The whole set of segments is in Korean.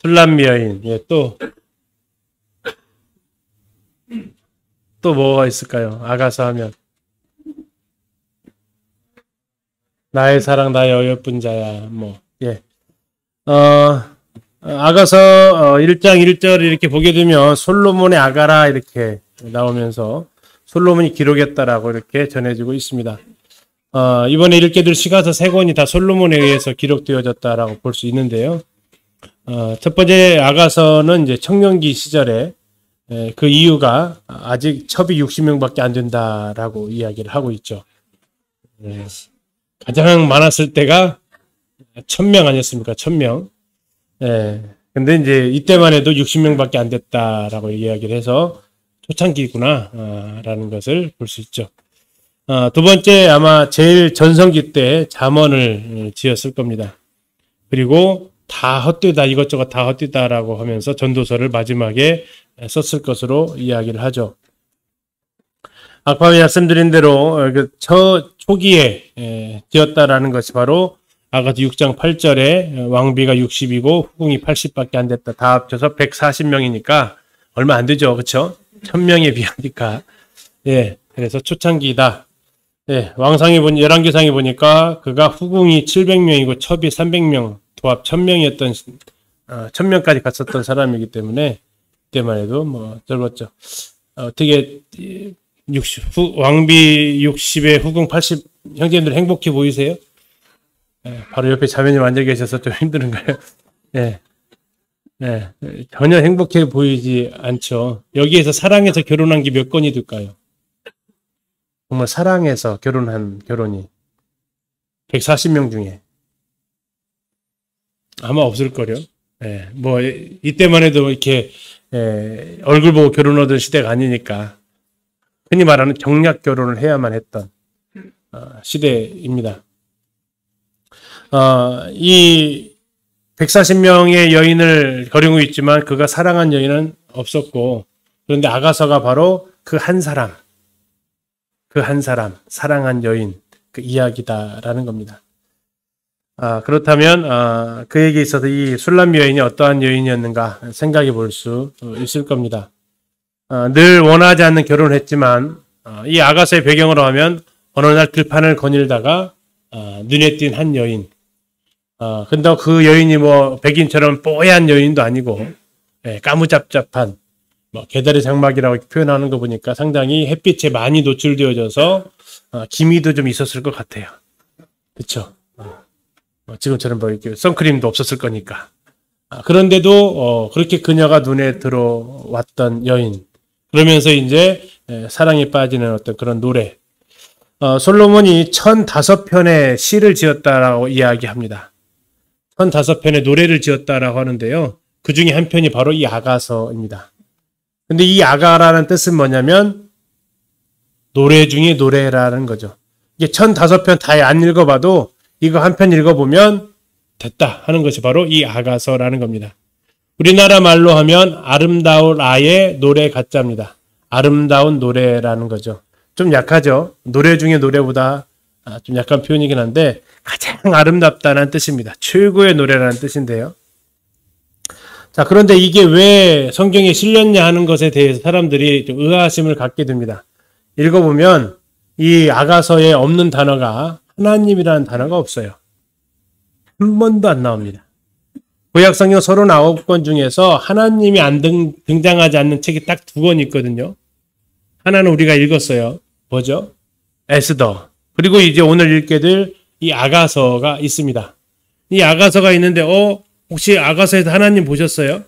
술람 여인. 예, 또 뭐가 있을까요? 아가서 하면. 나의 사랑, 나의 어여쁜 자야. 뭐, 예. 아가서 1장 1절 이렇게 보게 되면 솔로몬의 아가라 이렇게 나오면서 솔로몬이 기록했다라고 이렇게 전해지고 있습니다. 이번에 읽게 될 시가서 3권이 다 솔로몬에 의해서 기록되어졌다라고 볼 수 있는데요. 첫 번째 아가서는 이제 청년기 시절에 그 이유가 아직 첩이 60명밖에 안 된다라고 이야기를 하고 있죠. 가장 많았을 때가 1000명 아니었습니까? 1000명. 근데 이제 이때만 해도 60명밖에 안 됐다라고 이야기를 해서 초창기구나 라는 것을 볼 수 있죠. 두 번째 아마 제일 전성기 때 잠언을 지었을 겁니다. 그리고 다 헛되다, 이것저것 다 헛되다라고 하면서 전도서를 마지막에 썼을 것으로 이야기를 하죠. 아까 말씀드린 대로 초기에 지었다라는 것이 바로 아가서 6장 8절에 왕비가 60이고 후궁이 80밖에 안 됐다. 다 합쳐서 140명이니까 얼마 안 되죠. 그렇죠? 1000명에 비하니까. 예. 그래서 초창기이다. 예. 왕상에 열왕기상에 보니까 그가 후궁이 700명이고 첩이 300명, 도합 1000명이었던 1000명까지 갔었던 사람이기 때문에 그때만 해도 뭐 넓었죠. 어떻게 왕비 60에 후궁 80 형제님들 행복해 보이세요? 바로 옆에 자매님 앉아 계셔서 좀 힘드는가요? 네. 전혀 행복해 보이지 않죠. 여기에서 사랑해서 결혼한 게 몇 건이 될까요? 정말 사랑해서 결혼한 결혼이 140명 중에 아마 없을걸요. 뭐 이때만 해도 이렇게 얼굴 보고 결혼하던 시대가 아니니까 흔히 말하는 경략 결혼을 해야만 했던 시대입니다. 이 140명의 여인을 거느리고 있지만 그가 사랑한 여인은 없었고, 그런데 아가서가 바로 그 한 사람, 사랑한 여인, 그 이야기다라는 겁니다. 그렇다면 그에게 있어서 이 술람 여인이 어떠한 여인이었는가 생각해 볼 수 있을 겁니다. 늘 원하지 않는 결혼을 했지만 이 아가서의 배경으로 하면 어느 날 들판을 거닐다가 눈에 띈 한 여인. 근데 그 여인이 뭐 백인처럼 뽀얀 여인도 아니고 까무잡잡한 뭐 개다리 장막이라고 표현하는 거 보니까 상당히 햇빛에 많이 노출되어져서 기미도 좀 있었을 것 같아요. 그렇죠? 지금처럼 뭐 이렇게 선크림도 없었을 거니까. 그런데도 그렇게 그녀가 눈에 들어왔던 여인. 그러면서 이제 사랑에 빠지는 어떤 그런 노래. 솔로몬이 1005편의 시를 지었다라고 이야기합니다. 1005편의 노래를 지었다라고 하는데요. 그 중에 한 편이 바로 이 아가서입니다. 근데 이 아가라는 뜻은 뭐냐면 노래 중에 노래라는 거죠. 이게 1005편 다 안 읽어봐도 이거 한 편 읽어보면 됐다 하는 것이 바로 이 아가서라는 겁니다. 우리나라 말로 하면 아름다운 아의 노래 가짜입니다. 아름다운 노래라는 거죠. 좀 약하죠. 노래 중에 노래보다 좀 약한 표현이긴 한데 가장 아름답다는 뜻입니다. 최고의 노래라는 뜻인데요. 자, 그런데 이게 왜 성경에 실렸냐 하는 것에 대해서 사람들이 좀 의아심을 갖게 됩니다. 읽어보면 이 아가서에 없는 단어가 하나님이라는 단어가 없어요. 한 번도 안 나옵니다. 구약성경 39권 중에서 하나님이 안 등장하지 않는 책이 딱 2권 있거든요. 하나는 우리가 읽었어요. 뭐죠? 에스더. 그리고 이제 오늘 읽게 될 이 아가서가 있습니다. 이 아가서가 있는데 혹시 아가서에서 하나님 보셨어요?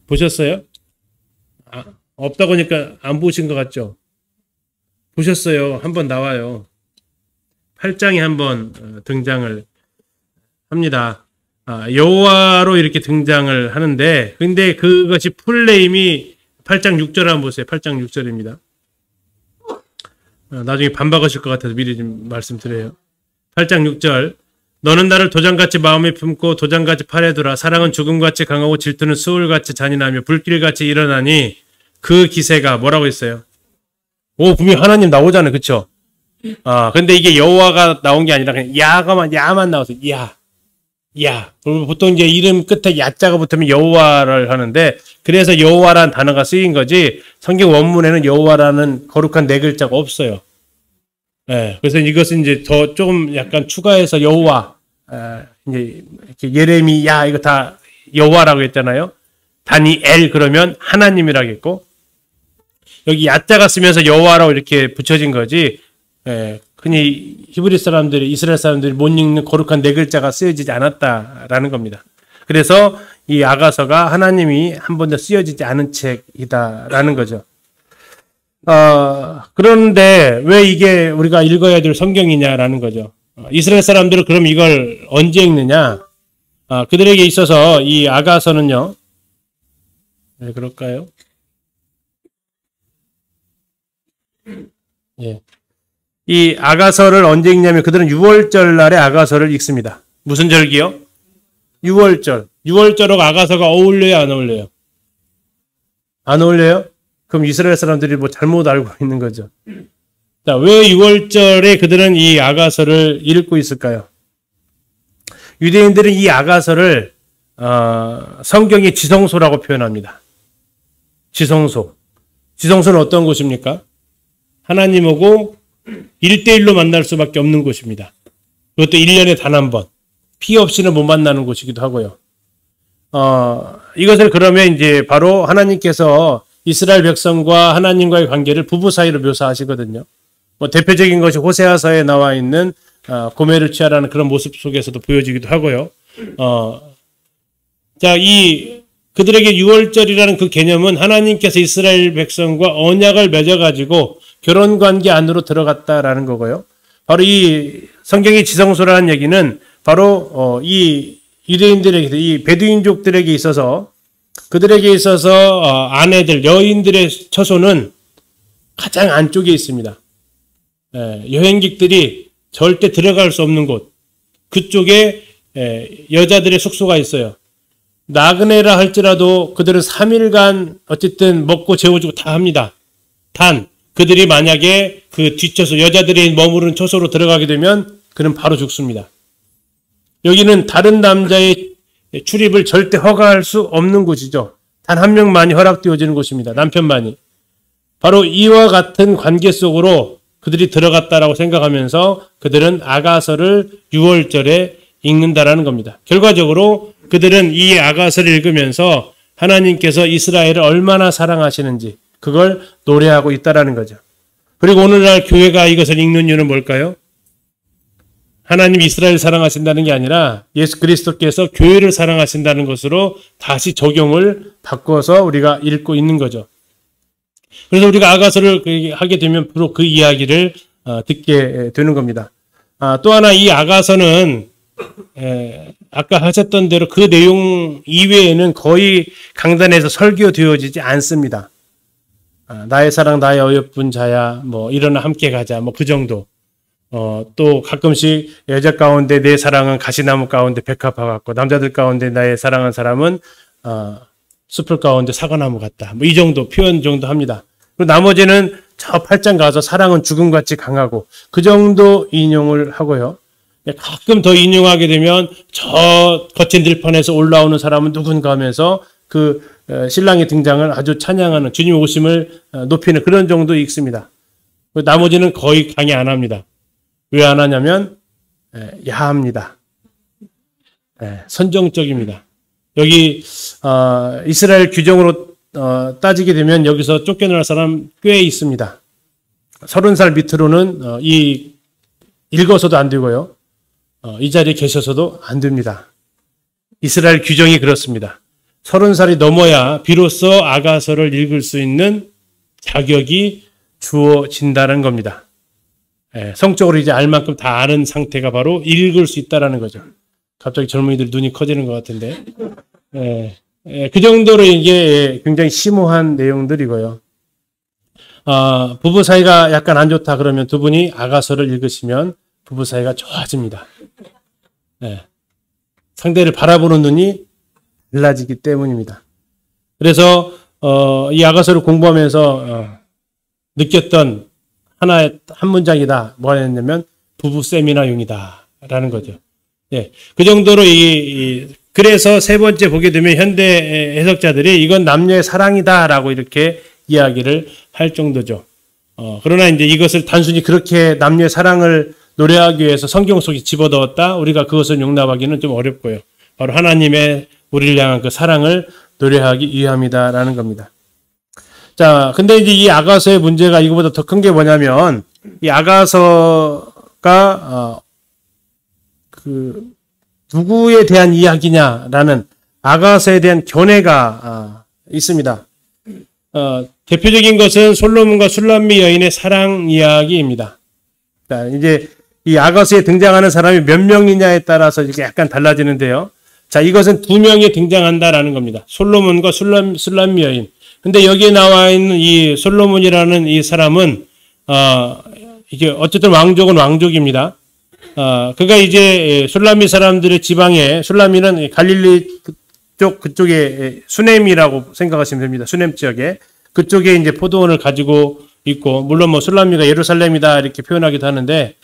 보셨어요? 없다고 하니까 안 보신 것 같죠? 보셨어요. 한번 나와요. 8장에 한번 등장을 합니다. 여호와로 이렇게 등장을 하는데, 근데 그것이 풀네임이 8장 6절 한번 보세요. 8장 6절입니다. 나중에 반박하실 것 같아서 미리 좀 말씀드려요. 8장 6절. 너는 나를 도장같이 마음에 품고 도장같이 팔에 두라. 사랑은 죽음같이 강하고 질투는 수울같이 잔인하며 불길같이 일어나니 그 기세가 뭐라고 했어요? 분명히 하나님 나오잖아요. 그쵸? 근데 이게 여호와가 나온 게 아니라 그냥 야만 나와서 야. 야. 보통 이제 이름 끝에 야자가 붙으면 여호와를 하는데 그래서 여호와라는 단어가 쓰인 거지 성경 원문에는 여호와라는 거룩한 네 글자가 없어요. 예. 그래서 이것은 이제 더 조금 약간 추가해서 여호와, 이제 이렇게 예레미야 이거 다 여호와라고 했잖아요. 다니엘 그러면 하나님이라겠고 여기 야자가 쓰면서 여호와라고 이렇게 붙여진 거지. 예. 흔히 히브리 사람들이 이스라엘 사람들이 못 읽는 거룩한 네 글자가 쓰여지지 않았다라는 겁니다. 그래서 이 아가서가 하나님이 한 번도 쓰여지지 않은 책이다라는 거죠. 그런데 왜 이게 우리가 읽어야 될 성경이냐라는 거죠. 이스라엘 사람들은 그럼 이걸 언제 읽느냐? 그들에게 있어서 이 아가서는요. 왜 그럴까요? 예. 이 아가서를 언제 읽냐면 그들은 6월절 날에 아가서를 읽습니다. 무슨 절기요? 6월절. 6월절하고 아가서가 어울려요, 안 어울려요? 안 어울려요? 그럼 이스라엘 사람들이 뭐 잘못 알고 있는 거죠. 자, 왜 6월절에 그들은 이 아가서를 읽고 있을까요? 유대인들은 이 아가서를 성경의 지성소라고 표현합니다. 지성소. 지성소는 어떤 곳입니까? 하나님하고 1대1로 만날 수밖에 없는 곳입니다. 그것도 1년에 단 한 번. 피 없이는 못 만나는 곳이기도 하고요. 이것을 그러면 이제 바로 하나님께서 이스라엘 백성과 하나님과의 관계를 부부 사이로 묘사하시거든요. 뭐 대표적인 것이 호세아서에 나와 있는 고멜을 취하라는 그런 모습 속에서도 보여지기도 하고요. 자, 이 그들에게 6월절이라는 그 개념은 하나님께서 이스라엘 백성과 언약을 맺어가지고 결혼 관계 안으로 들어갔다라는 거고요. 바로 이 성경의 지성소라는 얘기는 바로 이 유대인들에게, 이 베두인족들에게 있어서 그들에게 있어서 아내들, 여인들의 처소는 가장 안쪽에 있습니다. 여행객들이 절대 들어갈 수 없는 곳, 그쪽에 여자들의 숙소가 있어요. 나그네라 할지라도 그들은 3일간 어쨌든 먹고 재워주고 다 합니다. 단 그들이 만약에 그 뒷처소, 여자들이 머무르는 처소로 들어가게 되면 그는 바로 죽습니다. 여기는 다른 남자의 출입을 절대 허가할 수 없는 곳이죠. 단 한 명만이 허락되어지는 곳입니다. 남편만이. 바로 이와 같은 관계 속으로 그들이 들어갔다라고 생각하면서 그들은 아가서를 6월절에 읽는다라는 겁니다. 결과적으로 그들은 이 아가서를 읽으면서 하나님께서 이스라엘을 얼마나 사랑하시는지 그걸 노래하고 있다라는 거죠. 그리고 오늘날 교회가 이것을 읽는 이유는 뭘까요? 하나님 이스라엘 사랑하신다는 게 아니라 예수 그리스도께서 교회를 사랑하신다는 것으로 다시 적용을 바꿔서 우리가 읽고 있는 거죠. 그래서 우리가 아가서를 하게 되면 바로 그 이야기를 듣게 되는 겁니다. 또 하나 이 아가서는 아까 하셨던 대로 그 내용 이외에는 거의 강단에서 설교되어지지 않습니다. 나의 사랑 나의 어여쁜 자야 뭐 일어나 함께 가자 뭐 그 정도. 또 가끔씩 여자 가운데 내 사랑은 가시나무 가운데 백합화 같고 남자들 가운데 나의 사랑한 사람은 숲을 가운데 사과나무 같다. 뭐 이 정도 표현 정도 합니다. 그리고 나머지는 저 8장 가서 사랑은 죽음같이 강하고 그 정도 인용을 하고요. 가끔 더 인용하게 되면 저 거친 들판에서 올라오는 사람은 누군가 하면서 그 신랑의 등장을 아주 찬양하는 주님 오심을 높이는 그런 정도 읽습니다. 나머지는 거의 강의 안 합니다. 왜 안 하냐면 야합니다. 선정적입니다. 여기 이스라엘 규정으로 따지게 되면 여기서 쫓겨날 사람 꽤 있습니다. 30살 밑으로는 읽어서도 안 되고요. 이 자리에 계셔서도 안 됩니다. 이스라엘 규정이 그렇습니다. 30살이 넘어야 비로소 아가서를 읽을 수 있는 자격이 주어진다는 겁니다. 성적으로 이제 알 만큼 다 아는 상태가 바로 읽을 수 있다라는 거죠. 갑자기 젊은이들 눈이 커지는 것 같은데. 그 정도로 이게 굉장히 심오한 내용들이고요. 부부 사이가 약간 안 좋다 그러면 두 분이 아가서를 읽으시면 부부 사이가 좋아집니다. 상대를 바라보는 눈이 달라지기 때문입니다. 그래서 이 아가서를 공부하면서 느꼈던 한 문장이다. 뭐였냐면 부부 세미나용이다 라는 거죠. 예, 그 정도로 그래서 세 번째 보게 되면 현대 해석자들이 이건 남녀의 사랑이다라고 이렇게 이야기를 할 정도죠. 그러나 이제 이것을 단순히 그렇게 남녀의 사랑을 노래하기 위해서 성경 속에 집어넣었다. 우리가 그것을 용납하기는 좀 어렵고요. 바로 하나님의 우리를 향한 그 사랑을 노래하기 위함이다라는 겁니다. 자, 근데 이제 이 아가서의 문제가 이거보다 더 큰 게 뭐냐면 이 아가서가 누구에 대한 이야기냐라는 아가서에 대한 견해가 있습니다. 대표적인 것은 솔로몬과 술람미 여인의 사랑 이야기입니다. 자, 이제 이 아가서에 등장하는 사람이 몇 명이냐에 따라서 이렇게 약간 달라지는데요. 자, 이것은 두 명이 등장한다라는 겁니다. 솔로몬과 술람미 여인. 근데 여기에 나와 있는 이 솔로몬이라는 이 사람은 이게 어쨌든 왕족은 왕족입니다. 그가 이제 술람미 사람들의 지방에, 술람미는 갈릴리 그쪽에 수넴이라고 생각하시면 됩니다. 수넴 지역에. 그쪽에 이제 포도원을 가지고 있고, 물론 뭐 술람미가 예루살렘이다 이렇게 표현하기도 하는데,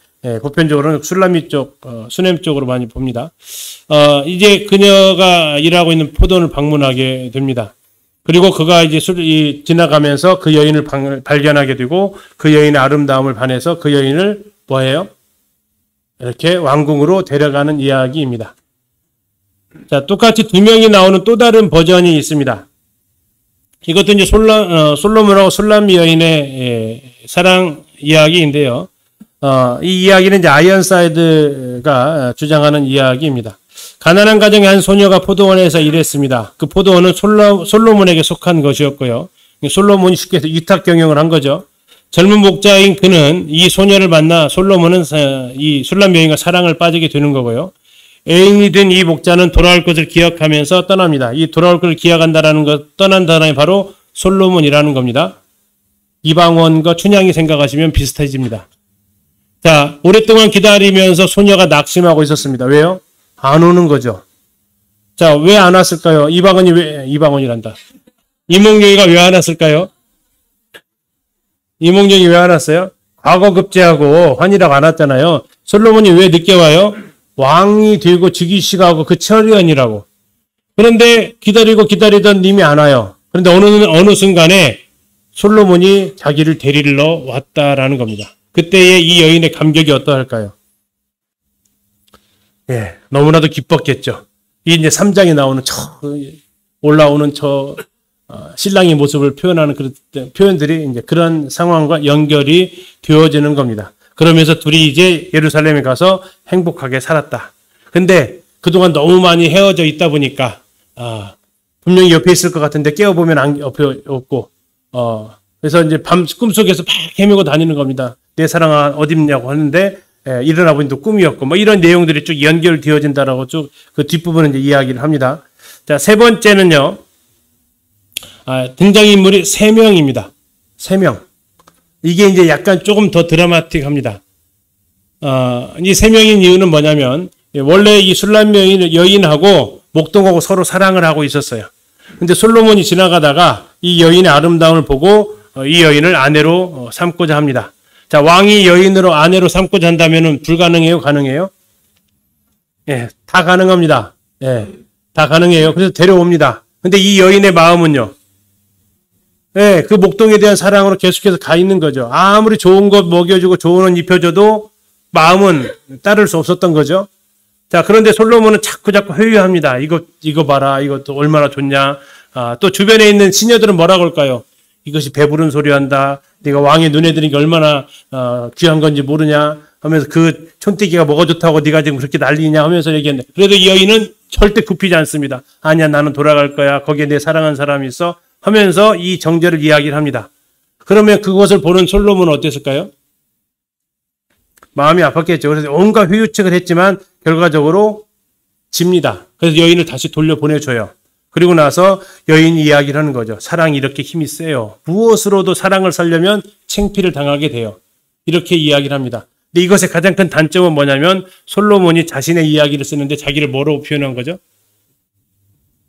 보편적으로는 술람미 쪽, 수넴 쪽으로 많이 봅니다. 이제 그녀가 일하고 있는 포도원을 방문하게 됩니다. 그리고 그가 이제 지나가면서 그 여인을 발견하게 되고, 그 여인의 아름다움을 반해서 그 여인을 뭐해요? 이렇게 왕궁으로 데려가는 이야기입니다. 자, 똑같이 두 명이 나오는 또 다른 버전이 있습니다. 이것도 이제 솔로몬하고 술람미 여인의 사랑 이야기인데요. 이 이야기는 이제 아이언사이드가 주장하는 이야기입니다. 가난한 가정의 한 소녀가 포도원에서 일했습니다. 그 포도원은 솔로몬에게 속한 것이었고요. 솔로몬이 쉽게 해서 위탁 경영을 한 거죠. 젊은 목자인 그는 이 소녀를 만나 솔로몬은 이 술람미 여인과 사랑을 빠지게 되는 거고요. 애인이 된 이 목자는 돌아올 것을 기억하면서 떠납니다. 이 돌아올 것을 기억한다라는 것, 떠난다는 게 바로 솔로몬이라는 겁니다. 이방원과 춘향이 생각하시면 비슷해집니다. 자, 오랫동안 기다리면서 소녀가 낙심하고 있었습니다. 왜요? 안 오는 거죠. 자, 왜 안 왔을까요? 이방원이란다. 이몽룡이가 왜 안 왔을까요? 이몽룡이 왜 안 왔어요? 과거 급제하고 환희라고 안 왔잖아요. 솔로몬이 왜 늦게 와요? 왕이 되고 즉위시가하고 그 철연이라고. 그런데 기다리던 님이 안 와요. 그런데 어느 순간에 솔로몬이 자기를 데리러 왔다라는 겁니다. 그때의 이 여인의 감격이 어떠할까요? 예, 너무나도 기뻤겠죠. 이 이제 3장에 나오는 올라오는 신랑의 모습을 표현하는 그런 표현들이 이제 그런 상황과 연결이 되어지는 겁니다. 그러면서 둘이 이제 예루살렘에 가서 행복하게 살았다. 근데 그동안 너무 많이 헤어져 있다 보니까, 분명히 옆에 있을 것 같은데 깨어보면 옆에 없고, 그래서 이제 꿈속에서 막 헤매고 다니는 겁니다. 내 사랑아 어딨냐고 하는데, 일어나 보니 또 꿈이었고, 뭐 이런 내용들이 쭉 연결되어진다라고 쭉 그 뒷부분은 이제 이야기를 합니다. 자, 세 번째는요, 등장인물이 3명입니다. 3명. 이게 이제 약간 조금 더 드라마틱합니다. 이 3명인 이유는 뭐냐면, 원래 이 술람미 여인하고 목동하고 서로 사랑을 하고 있었어요. 근데 솔로몬이 지나가다가 이 여인의 아름다움을 보고 이 여인을 아내로 삼고자 합니다. 자, 왕이 여인으로 아내로 삼고자 한다면 불가능해요? 가능해요? 예, 다 가능합니다. 예, 다 가능해요. 그래서 데려옵니다. 근데 이 여인의 마음은요? 예, 그 목동에 대한 사랑으로 계속해서 가 있는 거죠. 아무리 좋은 것 먹여주고 좋은 옷 입혀줘도 마음은 따를 수 없었던 거죠. 자, 그런데 솔로몬은 자꾸 회유합니다. 이거 봐라. 이것도 얼마나 좋냐. 또 주변에 있는 시녀들은 뭐라고 할까요? 이것이 배부른 소리 한다. 네가 왕의 눈에 드는 게 얼마나 귀한 건지 모르냐 하면서 그 촌뜨기가 뭐가 좋다고 네가 지금 그렇게 난리냐 하면서 얘기했는데, 그래도 이 여인은 절대 굽히지 않습니다. 아니야, 나는 돌아갈 거야. 거기에 내 사랑하는 사람이 있어. 하면서 이 정죄를 이야기를 합니다. 그러면 그것을 보는 솔로몬은 어땠을까요? 마음이 아팠겠죠. 그래서 온갖 회유책을 했지만 결과적으로 집니다. 그래서 여인을 다시 돌려보내줘요. 그리고 나서 여인이 이야기를 하는 거죠. 사랑이 이렇게 힘이 세요. 무엇으로도 사랑을 살려면 창피를 당하게 돼요. 이렇게 이야기를 합니다. 근데 이것의 가장 큰 단점은 뭐냐면 솔로몬이 자신의 이야기를 쓰는데 자기를 뭐로 표현한 거죠?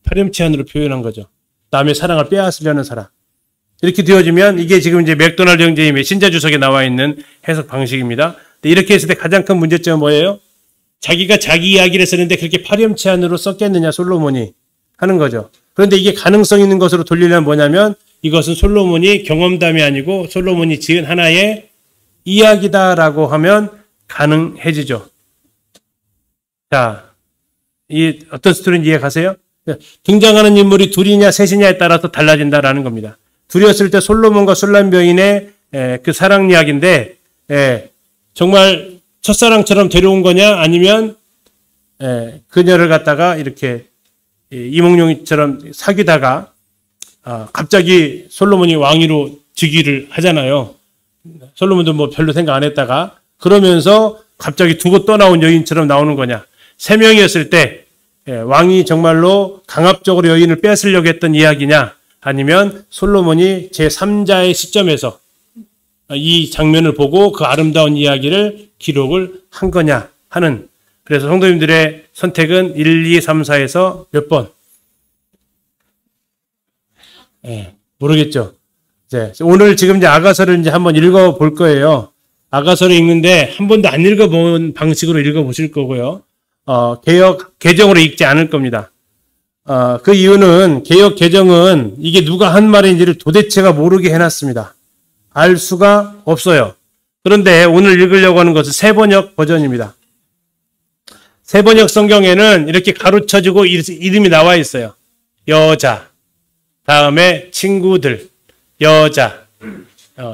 파렴치한으로 표현한 거죠. 남의 사랑을 빼앗으려는 사람. 이렇게 되어지면 이게 지금 이제 맥도날드 형제님의 신자주석에 나와 있는 해석 방식입니다. 근데 이렇게 했을 때 가장 큰 문제점은 뭐예요? 자기가 자기 이야기를 쓰는데 그렇게 파렴치한으로 썼겠느냐 솔로몬이 하는 거죠. 그런데 이게 가능성 있는 것으로 돌리려면 뭐냐면 이것은 솔로몬이 경험담이 아니고 솔로몬이 지은 하나의 이야기다라고 하면 가능해지죠. 자, 이 어떤 스토리인지 이해가세요? 등장하는 인물이 둘이냐 셋이냐에 따라서 달라진다라는 겁니다. 둘이었을 때 솔로몬과 술람 여인의 그 사랑 이야기인데 정말 첫사랑처럼 데려온 거냐 아니면 그녀를 갖다가 이렇게 이몽룡이처럼 사귀다가 갑자기 솔로몬이 왕위로 즉위를 하잖아요. 솔로몬도 뭐 별로 생각 안 했다가 그러면서 갑자기 두고 떠나온 여인처럼 나오는 거냐. 세 명이었을 때 왕이 정말로 강압적으로 여인을 뺏으려고 했던 이야기냐 아니면 솔로몬이 제3자의 시점에서 이 장면을 보고 그 아름다운 이야기를 기록을 한 거냐 하는 그래서 성도님들의 선택은 1, 2, 3, 4에서 몇 번? 모르겠죠. 이제 오늘 지금 이제 아가서를 이제 한번 읽어 볼 거예요. 아가서를 읽는데 한 번도 안 읽어본 방식으로 읽어 보실 거고요. 개역 개정으로 읽지 않을 겁니다. 그 이유는 개역 개정은 이게 누가 한 말인지를 도대체가 모르게 해놨습니다. 알 수가 없어요. 그런데 오늘 읽으려고 하는 것은 세번역 버전입니다. 세번역 성경에는 이렇게 가로쳐지고 이름이 나와 있어요. 여자, 다음에 친구들, 여자.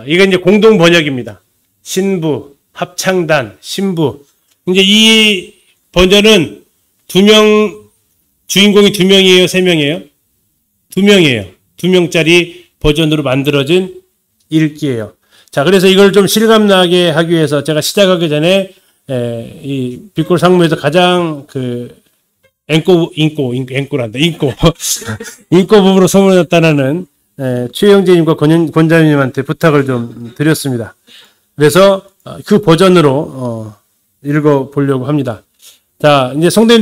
이건 이제 공동 번역입니다. 신부, 합창단, 신부. 이제 이 버전은 주인공이 2명이에요, 3명이에요? 2명이에요. 2명짜리 버전으로 만들어진 읽기예요. 자, 그래서 이걸 좀 실감나게 하기 위해서 제가 시작하기 전에 이 빛골 상무에서 가장 인고 부부로 소문났다는 최영재님과 권자님한테 부탁을 좀 드렸습니다. 그래서 그 버전으로 읽어 보려고 합니다. 자, 이제 성도님들